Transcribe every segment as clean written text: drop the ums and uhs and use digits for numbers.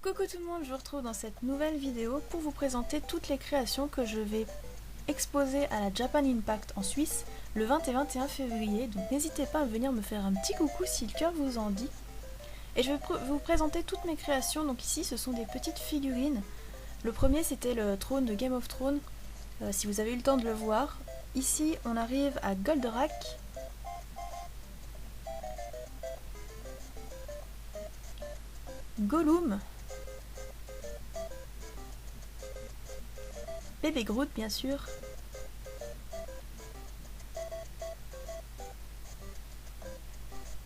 Coucou tout le monde, je vous retrouve dans cette nouvelle vidéo pour vous présenter toutes les créations que je vais exposer à la Japan Impact en Suisse le 20 et 21 février. Donc n'hésitez pas à venir me faire un petit coucou si le cœur vous en dit. Et je vais vous présenter toutes mes créations. Donc ici ce sont des petites figurines. Le premier c'était le trône de Game of Thrones, si vous avez eu le temps de le voir. Ici on arrive à Goldorak. Gollum. Bébé Groot bien sûr.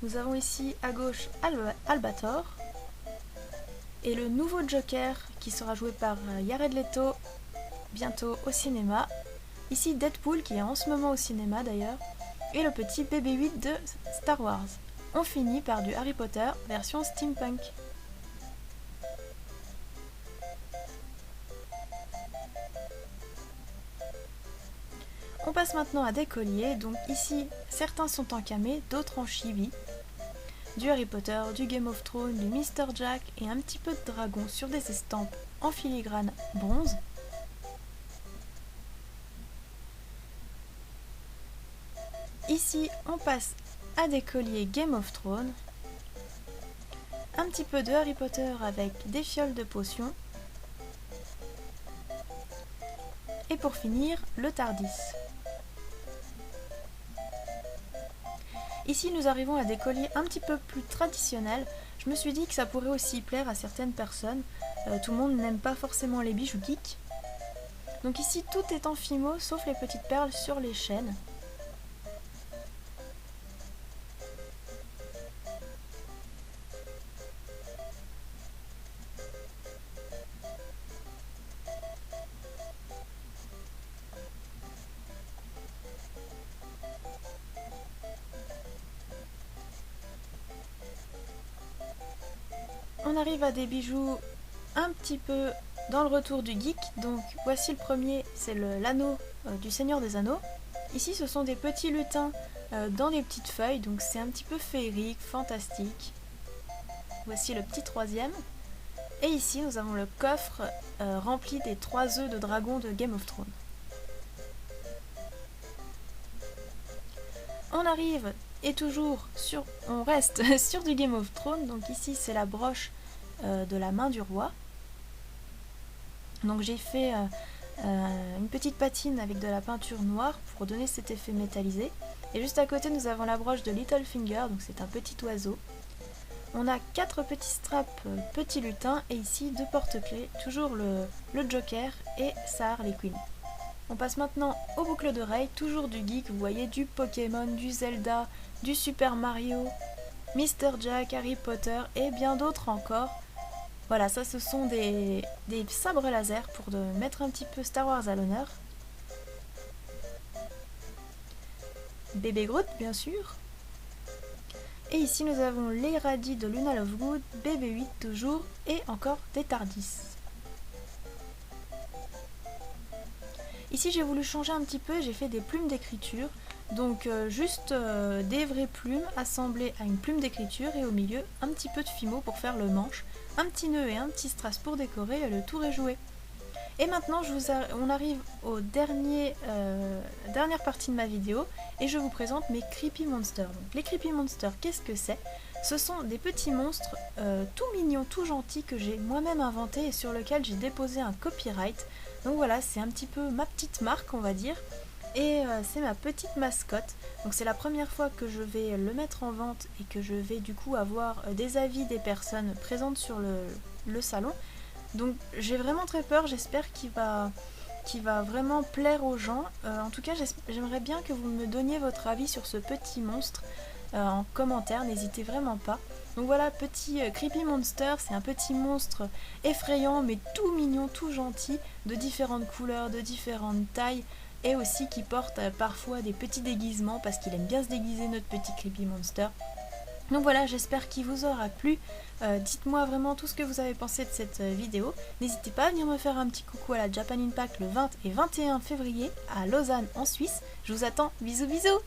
Nous avons ici à gauche Albator. Et le nouveau Joker qui sera joué par Jared Leto bientôt au cinéma. Ici Deadpool qui est en ce moment au cinéma d'ailleurs. Et le petit BB-8 de Star Wars. On finit par du Harry Potter version steampunk. On passe maintenant à des colliers, donc ici certains sont en camé, d'autres en chibi. Du Harry Potter, du Game of Thrones, du Mr. Jack et un petit peu de dragon sur des estampes en filigrane bronze. Ici on passe à des colliers Game of Thrones. Un petit peu de Harry Potter avec des fioles de potions. Et pour finir, le Tardis. Ici nous arrivons à des colliers un petit peu plus traditionnels. Je me suis dit que ça pourrait aussi plaire à certaines personnes. Tout le monde n'aime pas forcément les bijoux geeks. Donc ici tout est en fimo sauf les petites perles sur les chaînes. On arrive à des bijoux un petit peu dans le retour du geek. Donc voici le premier, c'est l'anneau du Seigneur des Anneaux. Ici ce sont des petits lutins dans des petites feuilles, donc c'est un petit peu féerique, fantastique. Voici le petit troisième. Et ici nous avons le coffre rempli des 3 œufs de dragon de Game of Thrones. On arrive et toujours on reste sur du Game of Thrones. Donc ici c'est la broche de la main du roi. Donc j'ai fait une petite patine avec de la peinture noire pour donner cet effet métallisé. Et juste à côté nous avons la broche de Littlefinger, donc c'est un petit oiseau. On a 4 petits straps petits lutins et ici 2 porte-clés, toujours le Joker et sa Harley Quinn. On passe maintenant aux boucles d'oreilles, toujours du geek, vous voyez du Pokémon, du Zelda, du Super Mario, Mr. Jack, Harry Potter et bien d'autres encore. Voilà, ça ce sont des sabres laser pour mettre un petit peu Star Wars à l'honneur. Bébé Groot bien sûr. Et ici nous avons les radis de Luna Lovegood, BB-8 toujours et encore des Tardis. Ici j'ai voulu changer un petit peu, j'ai fait des plumes d'écriture. Donc juste des vraies plumes assemblées à une plume d'écriture et au milieu un petit peu de fimo pour faire le manche, un petit nœud et un petit strass pour décorer et le tour est joué. Et maintenant on arrive au dernière partie de ma vidéo et je vous présente mes Creepy Monsters. Donc, les Creepy Monsters, qu'est-ce que c'est? Ce sont des petits monstres tout mignons, tout gentils que j'ai moi-même inventés et sur lesquels j'ai déposé un copyright. Donc voilà, c'est un petit peu ma petite marque on va dire. Et c'est ma petite mascotte, donc c'est la première fois que je vais le mettre en vente et que je vais du coup avoir des avis des personnes présentes sur le salon. Donc j'ai vraiment très peur, j'espère qu'il va vraiment plaire aux gens. En tout cas j'aimerais bien que vous me donniez votre avis sur ce petit monstre en commentaire, n'hésitez vraiment pas. Donc voilà, petit Creepy Monster, c'est un petit monstre effrayant mais tout mignon, tout gentil, de différentes couleurs, de différentes tailles. Et aussi qui porte parfois des petits déguisements parce qu'il aime bien se déguiser notre petit Creepy Monster. Donc voilà, j'espère qu'il vous aura plu. Dites-moi vraiment tout ce que vous avez pensé de cette vidéo. N'hésitez pas à venir me faire un petit coucou à la Japan Impact le 20 et 21 février à Lausanne en Suisse. Je vous attends, bisous bisous.